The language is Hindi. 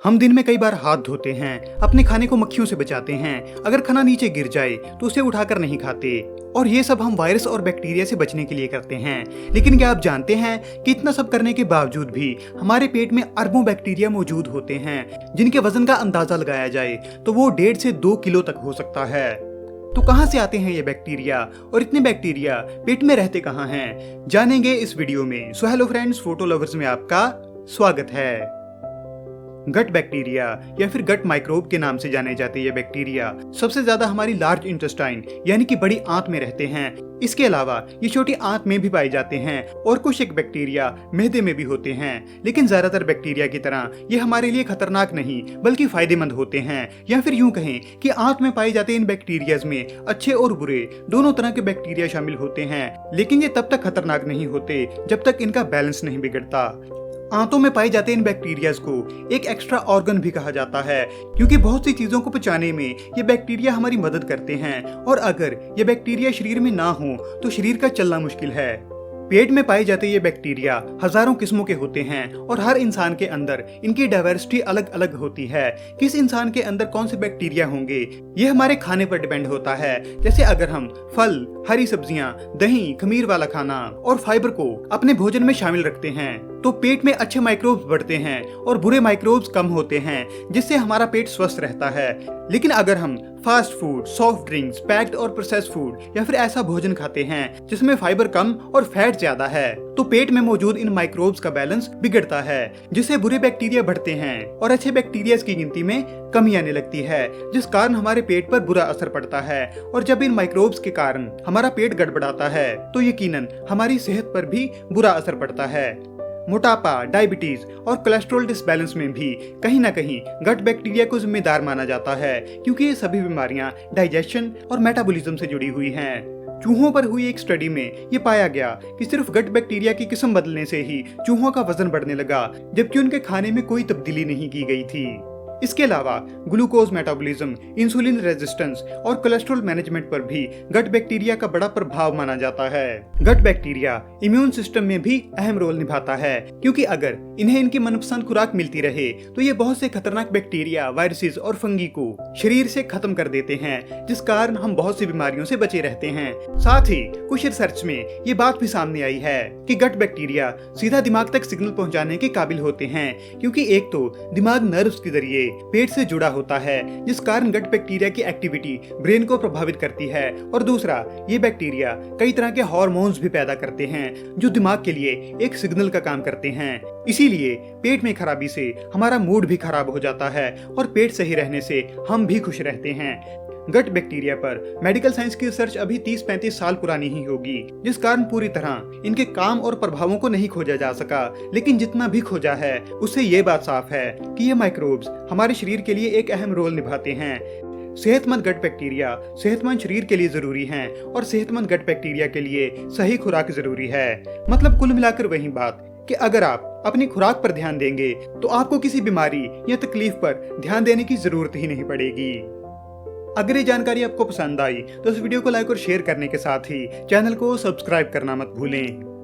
हम दिन में कई बार हाथ धोते हैं, अपने खाने को मक्खियों से बचाते हैं, अगर खाना नीचे गिर जाए तो उसे उठाकर नहीं खाते, और ये सब हम वायरस और बैक्टीरिया से बचने के लिए करते हैं। लेकिन क्या आप जानते हैं कि इतना सब करने के बावजूद भी हमारे पेट में अरबों बैक्टीरिया मौजूद होते हैं, जिनके वजन का अंदाजा लगाया जाए तो वो 1.5 से 2 किलो तक हो सकता है। तो कहां से आते हैं ये बैक्टीरिया, और इतने बैक्टीरिया पेट में रहते कहां हैं, जानेंगे इस वीडियो में। So hello friends, photo lovers में आपका स्वागत है। गट बैक्टीरिया या फिर गट माइक्रोब के नाम से जाने जाते ये बैक्टीरिया सबसे ज्यादा हमारी लार्ज इंटेस्टाइन यानी कि बड़ी आंत में रहते हैं। इसके अलावा ये छोटी आंत में भी पाए जाते हैं और कुछ एक बैक्टीरिया मैदे में भी होते हैं। लेकिन ज्यादातर बैक्टीरिया की तरह ये हमारे लिए खतरनाक नहीं बल्कि फायदेमंद होते हैं, या फिर यूं कहें कि आंत में पाए जाते इन बैक्टीरियाज में अच्छे और बुरे दोनों तरह के बैक्टीरिया शामिल होते हैं। लेकिन ये तब तक खतरनाक नहीं होते जब तक इनका बैलेंस नहीं बिगड़ता। आंतों में पाए जाते इन बैक्टीरियाज को एक एक्स्ट्रा ऑर्गन भी कहा जाता है, क्योंकि बहुत सी चीजों को पचाने में ये बैक्टीरिया हमारी मदद करते हैं, और अगर ये बैक्टीरिया शरीर में ना हो तो शरीर का चलना मुश्किल है। पेट में पाए जाते ये बैक्टीरिया हजारों किस्मों के होते हैं और हर इंसान के अंदर इनकी डाइवर्सिटी अलग अलग होती है। किस इंसान के अंदर कौन से बैक्टीरिया होंगे ये हमारे खाने पर डिपेंड होता है। जैसे अगर हम फल, हरी सब्जियां, दही, खमीर वाला खाना और फाइबर को अपने भोजन में शामिल रखते हैं तो पेट में अच्छे माइक्रोब्स बढ़ते हैं और बुरे माइक्रोब्स कम होते हैं, जिससे हमारा पेट स्वस्थ रहता है। लेकिन अगर हम fast food, soft drinks, packed और प्रोसेस्ड फूड या फिर ऐसा भोजन खाते हैं जिसमें फाइबर कम और फैट ज्यादा है तो पेट में मौजूद इन माइक्रोब्स का बैलेंस बिगड़ता है, जिससे बुरे बैक्टीरिया बढ़ते हैं और अच्छे बैक्टीरिया की गिनती में कमी आने लगती है, जिस कारण हमारे पेट पर बुरा असर पड़ता है। और जब इन माइक्रोब्स के कारण हमारा पेट गड़बड़ाता है तो यकीनन हमारी सेहत पर भी बुरा असर पड़ता है। मोटापा, डायबिटीज और कोलेस्ट्रॉल डिसबैलेंस में भी कहीं ना कहीं गट बैक्टीरिया को जिम्मेदार माना जाता है, क्योंकि ये सभी बीमारियां डाइजेशन और मेटाबॉलिज्म से जुड़ी हुई हैं। चूहों पर हुई एक स्टडी में ये पाया गया कि सिर्फ गट बैक्टीरिया की किस्म बदलने से ही चूहों का वजन बढ़ने लगा, जबकि उनके खाने में कोई तब्दीली नहीं की गई थी। इसके अलावा ग्लूकोज मेटाबॉलिज्म, इंसुलिन रेजिस्टेंस और कोलेस्ट्रॉल मैनेजमेंट पर भी गट बैक्टीरिया का बड़ा प्रभाव माना जाता है। गट बैक्टीरिया इम्यून सिस्टम में भी अहम रोल निभाता है, क्योंकि अगर इन्हें इनकी मनपसंद खुराक मिलती रहे तो ये बहुत से खतरनाक बैक्टीरिया, वायरसेस और फंगी को शरीर से खत्म कर देते हैं, जिस कारण हम बहुत सी बीमारियों से बचे रहते हैं। साथ ही कुछ रिसर्च में ये बात भी सामने आई है कि गट बैक्टीरिया सीधा दिमाग तक सिग्नल पहुंचाने के काबिल होते हैं, क्योंकि एक तो दिमाग नर्व्स के जरिए पेट से जुड़ा होता है, जिस कारण गट बैक्टीरिया की एक्टिविटी ब्रेन को प्रभावित करती है, और दूसरा ये बैक्टीरिया कई तरह के हार्मोन्स भी पैदा करते हैं जो दिमाग के लिए एक सिग्नल का काम करते हैं। इसीलिए पेट में खराबी से हमारा मूड भी खराब हो जाता है और पेट सही रहने से हम भी खुश रहते हैं। गट बैक्टीरिया पर मेडिकल साइंस की रिसर्च अभी 30-35 साल पुरानी ही होगी, जिस कारण पूरी तरह इनके काम और प्रभावों को नहीं खोजा जा सका। लेकिन जितना भी खोजा है उससे ये बात साफ है कि ये माइक्रोब्स हमारे शरीर के लिए एक अहम रोल निभाते हैं। सेहतमंद गट बैक्टीरिया सेहतमंद शरीर के लिए जरूरी हैं, और सेहतमंद गट बैक्टीरिया के लिए सही खुराक जरूरी है। मतलब कुल मिलाकर वही बात कि अगर आप अपनी खुराक पर ध्यान देंगे तो आपको किसी बीमारी या तकलीफ पर ध्यान देने की जरूरत ही नहीं पड़ेगी। अगर ये जानकारी आपको पसंद आई तो इस वीडियो को लाइक और शेयर करने के साथ ही चैनल को सब्सक्राइब करना मत भूलें।